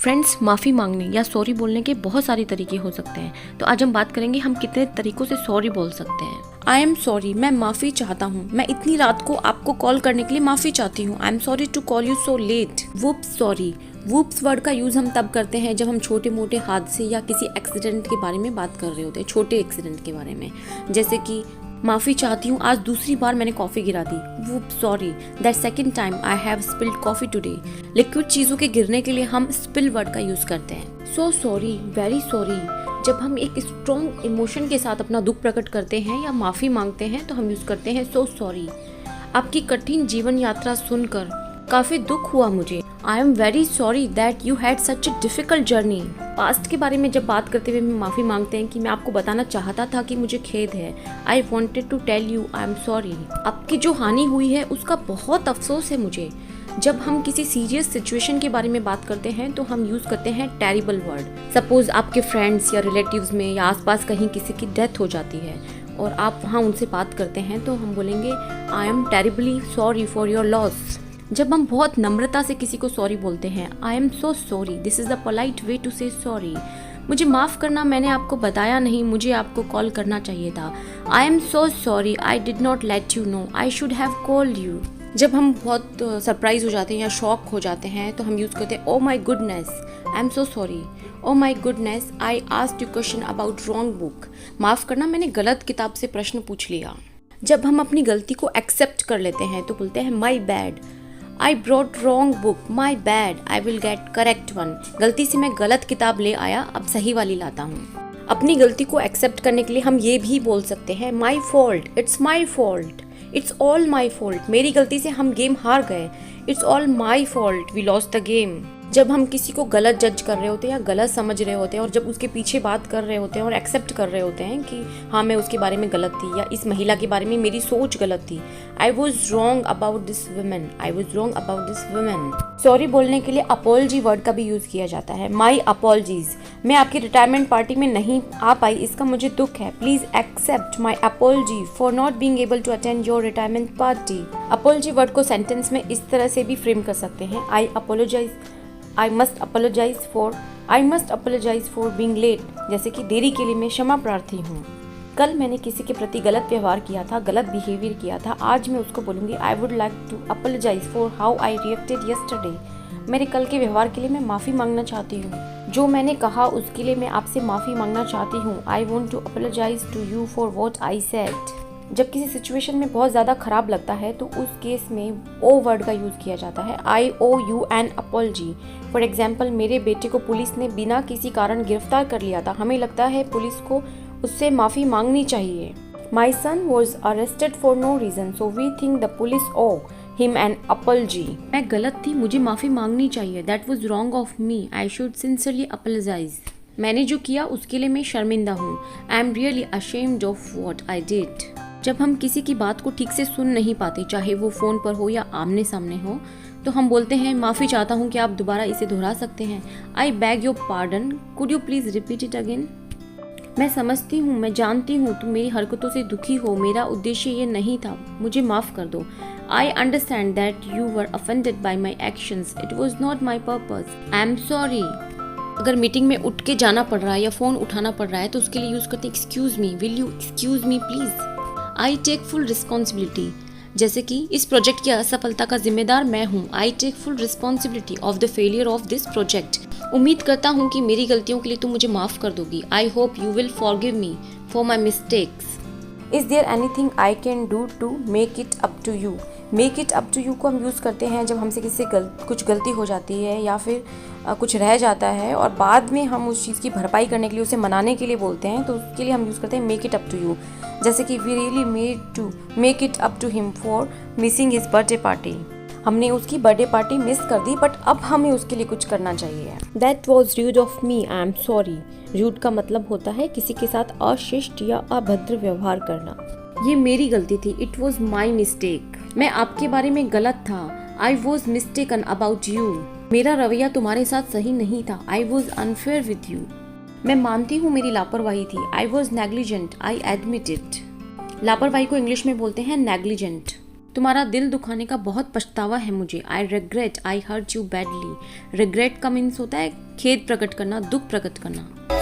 Friends, माफ़ी मांगने या सॉरी बोलने के बहुत सारे तरीके हो सकते हैं। तो आज हम बात करेंगे हम कितने तरीकों से सॉरी बोल सकते हैं। आई एम सॉरी, मैं माफ़ी चाहता हूँ। मैं इतनी रात को आपको कॉल करने के लिए माफ़ी चाहती हूँ। I am sorry to call you so late. Whoops sorry. Whoops word का यूज़ हम तब करते हैं जब हम छोटे मोटे हादसे या किसी एक्सीडेंट के बारे में बात कर रहे होते हैं, छोटे एक्सीडेंट के बारे में। जैसे कि माफ़ी चाहती हूँ, आज दूसरी बार मैंने कॉफ़ी गिरा दी। Whoops sorry, that second time I have spilled coffee today. Liquid चीज़ों के गिरने के लिए हम स्पिल वर्ड का यूज़ करते हैं। So sorry, very sorry. जब हम एक स्ट्रॉन्ग इमोशन के साथ अपना दुख प्रकट करते हैं या माफ़ी मांगते हैं तो हम यूज़ करते हैं सो सॉरी। आपकी कठिन जीवन यात्रा सुनकर काफ़ी दुख हुआ मुझे। I am very sorry that you had such a difficult journey. Past के बारे में जब बात करते हुए हम माफ़ी मांगते हैं कि मैं आपको बताना चाहता था कि मुझे खेद है। I wanted to tell you I am sorry. आपकी जो हानि हुई है उसका बहुत अफसोस है मुझे। जब हम किसी सीरियस सिचुएशन के बारे में बात करते हैं तो हम यूज़ करते हैं टेरिबल वर्ड। सपोज आपके फ्रेंड्स या रिलेटिव्स में या आसपास कहीं किसी की डेथ हो जाती है और आप वहाँ उनसे बात करते हैं तो हम बोलेंगे I am terribly sorry for your loss. जब हम बहुत नम्रता से किसी को सॉरी बोलते हैं, I am so sorry, this is the polite way to say sorry. मुझे माफ़ करना, मैंने आपको बताया नहीं, मुझे आपको कॉल करना चाहिए था। आई am so sorry, I did not let you know, I should have called you. जब हम बहुत सरप्राइज हो जाते हैं या शॉक हो जाते हैं तो हम यूज़ करते हैं oh my goodness, I am so sorry. Oh my goodness, I asked you question about wrong book. माफ़ करना, मैंने गलत किताब से प्रश्न पूछ लिया। जब हम अपनी गलती को एक्सेप्ट कर लेते हैं तो बोलते हैं my bad, I brought wrong book, my bad, I will get correct one. गलती से मैं गलत किताब ले आया, अब सही वाली लाता हूँ। अपनी गलती को एक्सेप्ट करने के लिए हम ये भी बोल सकते हैं my fault, it's my fault, it's all my fault. मेरी गलती से हम गेम हार गए। It's all my fault, we lost the game. जब हम किसी को गलत जज कर रहे होते हैं या गलत समझ रहे होते हैं और जब उसके पीछे बात कर रहे होते हैं और एक्सेप्ट कर रहे होते हैं कि हाँ मैं उसके बारे में गलत थी या इस महिला के बारे में मेरी सोच गलत थी। I was wrong about this women, I was wrong about this women. Sorry बोलने के लिए अपॉलजी वर्ड का भी यूज़ किया जाता है। माई अपॉलजीज, मैं आपकी रिटायरमेंट पार्टी में नहीं आ पाई, इसका मुझे दुख है। Please accept my apology for not being able to attend your retirement party. Apology word को सेंटेंस में इस तरह से भी फ्रेम कर सकते हैं, I apologise, I must apologize for being late। जैसे कि देरी के लिए मैं क्षमा प्रार्थी हूँ। कल मैंने किसी के प्रति गलत व्यवहार किया था, गलत बिहेवियर किया था। आज मैं उसको बोलूँगी I would like to apologize for how I reacted yesterday। मेरे कल के व्यवहार के लिए मैं माफ़ी मांगना चाहती हूँ। जो मैंने कहा उसके लिए मैं आपसे माफ़ी मांगना चाहती हूँ। I want to apologize to you for what I said। जब किसी सिचुएशन में बहुत ज़्यादा ख़राब लगता है तो उस केस में ओ वर्ड का यूज़ किया जाता है। I owe you an apology. For example, मेरे बेटे को पुलिस ने बिना किसी कारण गिरफ्तार कर लिया था, हमें लगता है पुलिस को उससे माफ़ी मांगनी चाहिए। My son was arrested for no reason, so we think the police owe him an apology. मैं गलत थी, मुझे माफ़ी मांगनी चाहिए। That was wrong of me, I should sincerely apologise. मैंने जो किया उसके लिए मैं शर्मिंदा हूँ। I am really ashamed of what I did. जब हम किसी की बात को ठीक से सुन नहीं पाते, चाहे वो फ़ोन पर हो या आमने सामने हो, तो हम बोलते हैं माफ़ी चाहता हूँ, कि आप दोबारा इसे दोहरा सकते हैं। आई bag your pardon, could you please repeat it again. मैं समझती हूँ, मैं जानती हूँ तुम मेरी हरकतों से दुखी हो, मेरा उद्देश्य ये नहीं था, मुझे माफ़ कर दो। I understand that you were offended by my actions, it was not my purpose, I am sorry. अगर मीटिंग में उठ के जाना पड़ रहा है या फ़ोन उठाना पड़ रहा है तो उसके लिए यूज़ करते हैं excuse me, will you excuse me please. I take full responsibility, जैसे कि इस प्रोजेक्ट की असफलता का जिम्मेदार मैं हूँ। I take full responsibility of the failure of this project. उम्मीद करता हूँ कि मेरी गलतियों के लिए तुम मुझे माफ़ कर दोगी। I hope you will forgive me for my mistakes. Is there anything I can do to make it up to you. Make it up to you को हम यूज़ करते हैं जब हमसे किसी से कुछ गलती हो जाती है या फिर कुछ रह जाता है और बाद में हम उस चीज़ की भरपाई करने के लिए, उसे मनाने के लिए बोलते हैं, तो उसके लिए हम यूज़ करते हैं make it up to you. जैसे कि we really made to make it up to him for missing his birthday party. हमने उसकी बर्थडे पार्टी मिस कर दी बट अब हमें उसके लिए कुछ करना चाहिए। That was rude of me, I am sorry. Rude का मतलब होता है किसी के साथ अशिष्ट या अभद्र व्यवहार करना। ये मेरी गलती थी, इट वॉज माई मिस्टेक। मैं आपके बारे में गलत था, I was mistaken about you. मेरा रवैया तुम्हारे साथ सही नहीं था, I was unfair with you. मैं मानती हूँ मेरी लापरवाही थी, I was negligent, I admit it. लापरवाही को इंग्लिश में बोलते हैं नेग्लिजेंट। तुम्हारा दिल दुखाने का बहुत पछतावा है मुझे, I regret I hurt you badly. Regret का मीन्स होता है खेद प्रकट करना, दुख प्रकट करना।